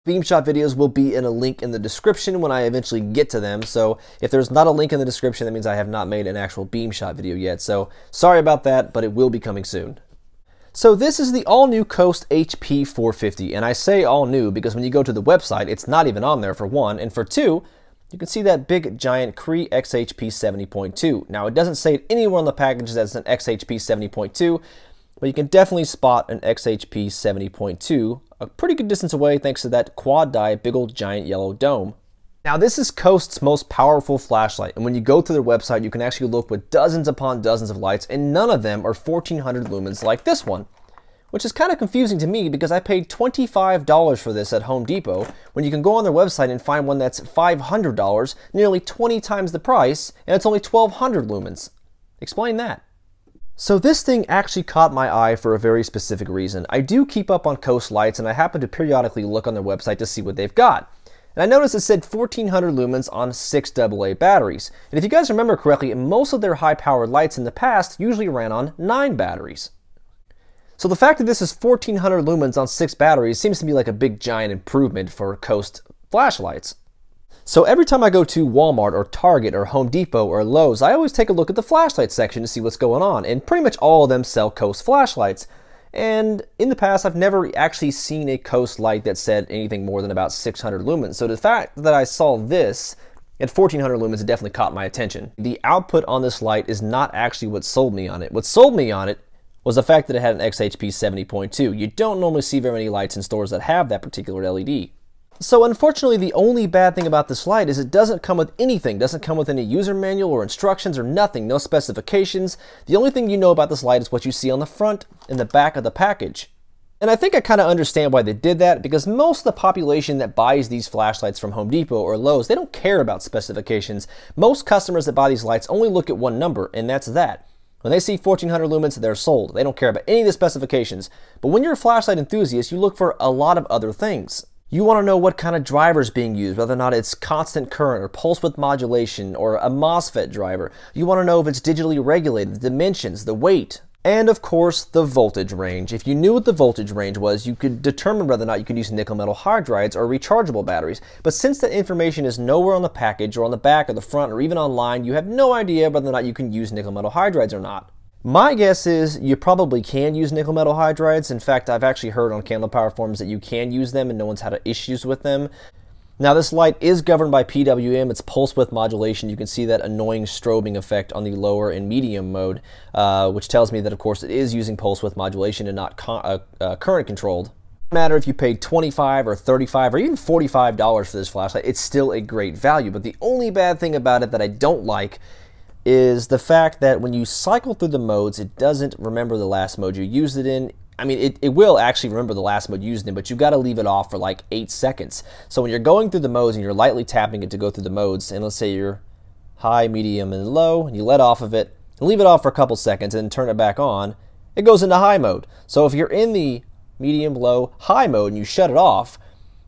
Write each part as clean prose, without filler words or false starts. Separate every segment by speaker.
Speaker 1: Beam shot videos will be in a link in the description when I eventually get to them. So if there's not a link in the description, that means I have not made an actual beam shot video yet. So sorry about that, but it will be coming soon. So this is the all-new Coast HP450, and I say all-new because when you go to the website, it's not even on there for one, and for two, you can see that big giant Cree XHP70.2. Now it doesn't say it anywhere on the package that it's an XHP70.2, but you can definitely spot an XHP70.2 a pretty good distance away thanks to that quad-die big old giant yellow dome. Now this is Coast's most powerful flashlight, and when you go to their website you can actually look with dozens upon dozens of lights, and none of them are 1400 lumens like this one. Which is kind of confusing to me because I paid $25 for this at Home Depot when you can go on their website and find one that's $500, nearly 20 times the price, and it's only 1200 lumens. Explain that. So this thing actually caught my eye for a very specific reason. I do keep up on Coast lights, and I happen to periodically look on their website to see what they've got. And I noticed it said 1400 lumens on 6 AA batteries. And if you guys remember correctly, most of their high-powered lights in the past usually ran on 9 batteries. So the fact that this is 1400 lumens on 6 batteries seems to be like a big giant improvement for Coast flashlights. So every time I go to Walmart or Target or Home Depot or Lowe's, I always take a look at the flashlight section to see what's going on, and pretty much all of them sell Coast flashlights. And in the past, I've never actually seen a Coast light that said anything more than about 600 lumens. So the fact that I saw this at 1400 lumens, it definitely caught my attention. The output on this light is not actually what sold me on it. What sold me on it was the fact that it had an XHP70.2. You don't normally see very many lights in stores that have that particular LED. So unfortunately, the only bad thing about this light is it doesn't come with anything. It doesn't come with any user manual or instructions or nothing, no specifications. The only thing you know about this light is what you see on the front and the back of the package. And I think I kind of understand why they did that, because most of the population that buys these flashlights from Home Depot or Lowe's, they don't care about specifications. Most customers that buy these lights only look at one number, and that's that. When they see 1400 lumens, they're sold. They don't care about any of the specifications. But when you're a flashlight enthusiast, you look for a lot of other things. You want to know what kind of driver is being used, whether or not it's constant current or pulse width modulation or a MOSFET driver. You want to know if it's digitally regulated, the dimensions, the weight, and of course the voltage range. If you knew what the voltage range was, you could determine whether or not you could use nickel metal hydrides or rechargeable batteries. But since that information is nowhere on the package or on the back or the front or even online, you have no idea whether or not you can use nickel metal hydrides or not. My guess is you probably can use nickel metal hydrides. In fact, I've actually heard on Candle Power forums that you can use them and no one's had issues with them. Now this light is governed by PWM, it's pulse width modulation. You can see that annoying strobing effect on the lower and medium mode, which tells me that of course it is using pulse width modulation and not current controlled. No matter if you paid $25 or $35 or even $45 for this flashlight, it's still a great value. But the only bad thing about it that I don't like is the fact that when you cycle through the modes, it doesn't remember the last mode you used it in. I mean, it will actually remember the last mode you used it in, but you've got to leave it off for like 8 seconds. So when you're going through the modes and you're lightly tapping it to go through the modes, and let's say you're high, medium, and low, and you let off of it, and leave it off for a couple seconds and then turn it back on, it goes into high mode. So if you're in the medium, low, high mode and you shut it off,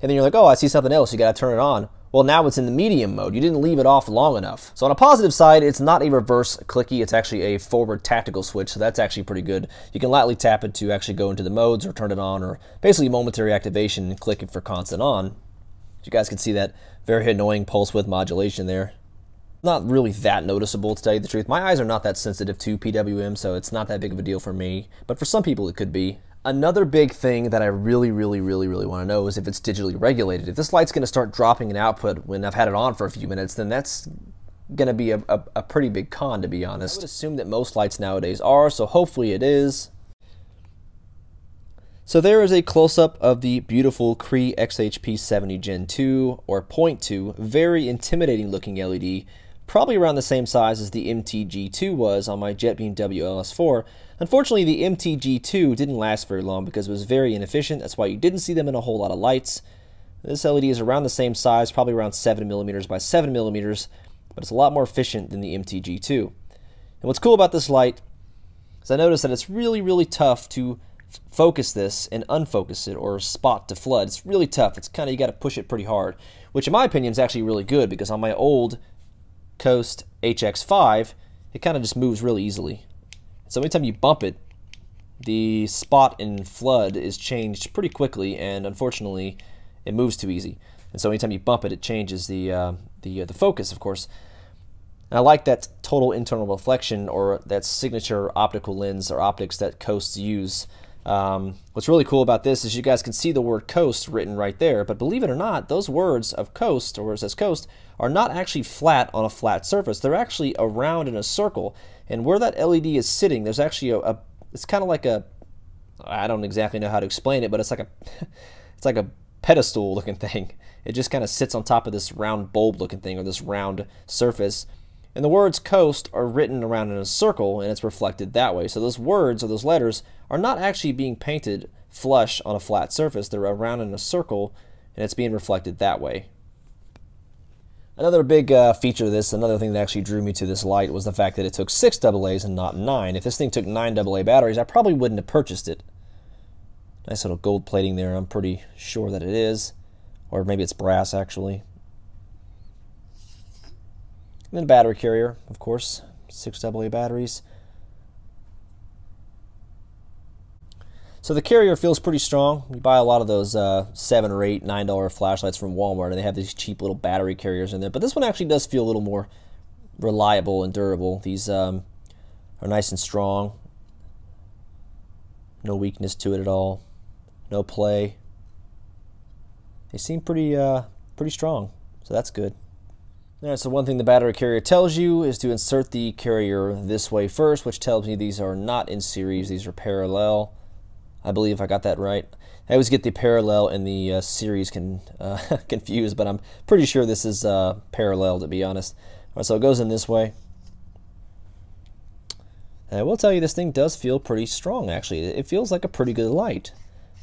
Speaker 1: and then you're like, oh, I see something else, you got to turn it on. Well, now it's in the medium mode. You didn't leave it off long enough. So on a positive side, it's not a reverse clicky. It's actually a forward tactical switch, so that's actually pretty good. You can lightly tap it to actually go into the modes or turn it on, or basically momentary activation and click it for constant on. You guys can see that very annoying pulse width modulation there. Not really that noticeable, to tell you the truth. My eyes are not that sensitive to PWM, so it's not that big of a deal for me. But for some people, it could be. Another big thing that I really want to know is if it's digitally regulated. If this light's going to start dropping an output when I've had it on for a few minutes, then that's going to be a pretty big con, to be honest. I would assume that most lights nowadays are, so hopefully it is. So there is a close-up of the beautiful Cree XHP70 Gen 2 or 0.2, very intimidating looking LED, probably around the same size as the MTG2 was on my JetBeam WLS4. Unfortunately, the MTG2 didn't last very long because it was very inefficient. That's why you didn't see them in a whole lot of lights. This LED is around the same size, probably around 7mm by 7mm, but it's a lot more efficient than the MTG2. And what's cool about this light is I noticed that it's really tough to focus this and unfocus it or spot to flood. It's really tough. It's kind of, you got to push it pretty hard, which in my opinion is actually really good because on my old Coast HX5, it kind of just moves really easily. So anytime you bump it, the spot and flood is changed pretty quickly, and unfortunately, it moves too easy. And so anytime you bump it, it changes the focus, of course. And I like that total internal reflection, or that signature optical lens or optics that Coasts use. What's really cool about this is you guys can see the word Coast written right there, but believe it or not, those words of Coast, or where it says Coast, are not actually flat on a flat surface. They're actually around in a circle. And where that LED is sitting, there's actually it's kind of like a, I don't exactly know how to explain it, but it's like a pedestal looking thing. It just kind of sits on top of this round bulb looking thing, or this round surface. And the words Coast are written around in a circle, and it's reflected that way. So those words, or those letters, are not actually being painted flush on a flat surface. They're around in a circle, and it's being reflected that way. Another big feature of this, another thing that actually drew me to this light, was the fact that it took 6 AA's and not 9. If this thing took 9 AA batteries, I probably wouldn't have purchased it. Nice little gold plating there. I'm pretty sure that it is. Or maybe it's brass, actually. And then battery carrier, of course, 6 AA batteries. So the carrier feels pretty strong. You buy a lot of those $7 or $8, $9 flashlights from Walmart, and they have these cheap little battery carriers in there. But this one actually does feel a little more reliable and durable. These are nice and strong. No weakness to it at all. No play. They seem pretty strong, so that's good. All right, so one thing the battery carrier tells you is to insert the carrier this way first, which tells me these are not in series, these are parallel. I believe I got that right. I always get the parallel and the series confused, but I'm pretty sure this is parallel, to be honest. All right, so it goes in this way. And I will tell you, this thing does feel pretty strong, actually. It feels like a pretty good light.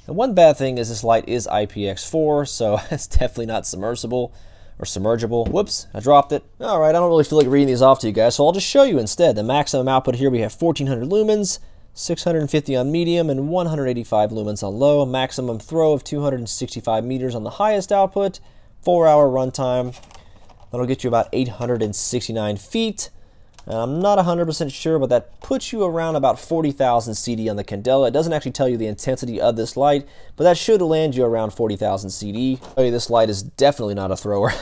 Speaker 1: And one bad thing is this light is IPX4, so it's definitely not submersible or submergible. Whoops, I dropped it. All right, I don't really feel like reading these off to you guys, so I'll just show you instead. The maximum output here, we have 1400 lumens, 650 on medium, and 185 lumens on low. A maximum throw of 265 meters on the highest output. 4-hour runtime. That'll get you about 869 feet. I'm not 100% sure, but that puts you around about 40,000 CD on the candela. It doesn't actually tell you the intensity of this light, but that should land you around 40,000 CD. This light is definitely not a thrower.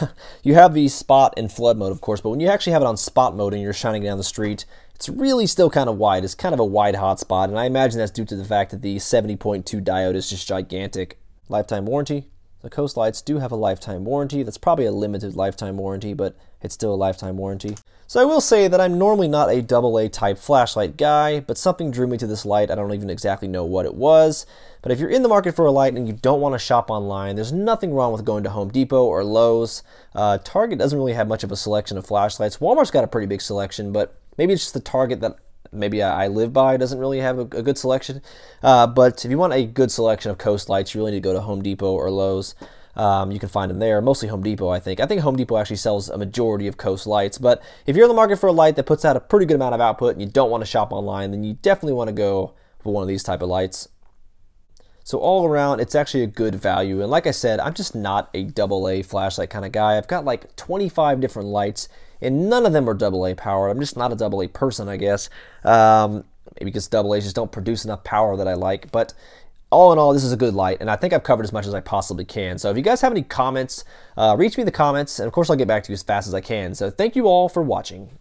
Speaker 1: You have the spot and flood mode, of course, but when you actually have it on spot mode and you're shining down the street, it's really still kind of wide. It's kind of a wide hotspot, and I imagine that's due to the fact that the 70.2 diode is just gigantic. Lifetime warranty. The Coast lights do have a lifetime warranty. That's probably a limited lifetime warranty, but it's still a lifetime warranty. So I will say that I'm normally not a AA type flashlight guy, but something drew me to this light. I don't even exactly know what it was. But if you're in the market for a light and you don't want to shop online, there's nothing wrong with going to Home Depot or Lowe's. Target doesn't really have much of a selection of flashlights. Walmart's got a pretty big selection, but maybe it's just the Target that maybe I live by doesn't really have a good selection. But if you want a good selection of Coast lights, you really need to go to Home Depot or Lowe's. You can find them there, mostly Home Depot, I think. I think Home Depot actually sells a majority of Coast lights, but if you're in the market for a light that puts out a pretty good amount of output and you don't want to shop online, then you definitely want to go for one of these type of lights. So all around, it's actually a good value, and like I said, I'm just not a AA flashlight kind of guy. I've got like 25 different lights, and none of them are AA powered. I'm just not a AA person, I guess. Maybe because AA's just don't produce enough power that I like, but all in all, this is a good light, and I think I've covered as much as I possibly can. So if you guys have any comments, reach me in the comments, and of course I'll get back to you as fast as I can. So thank you all for watching.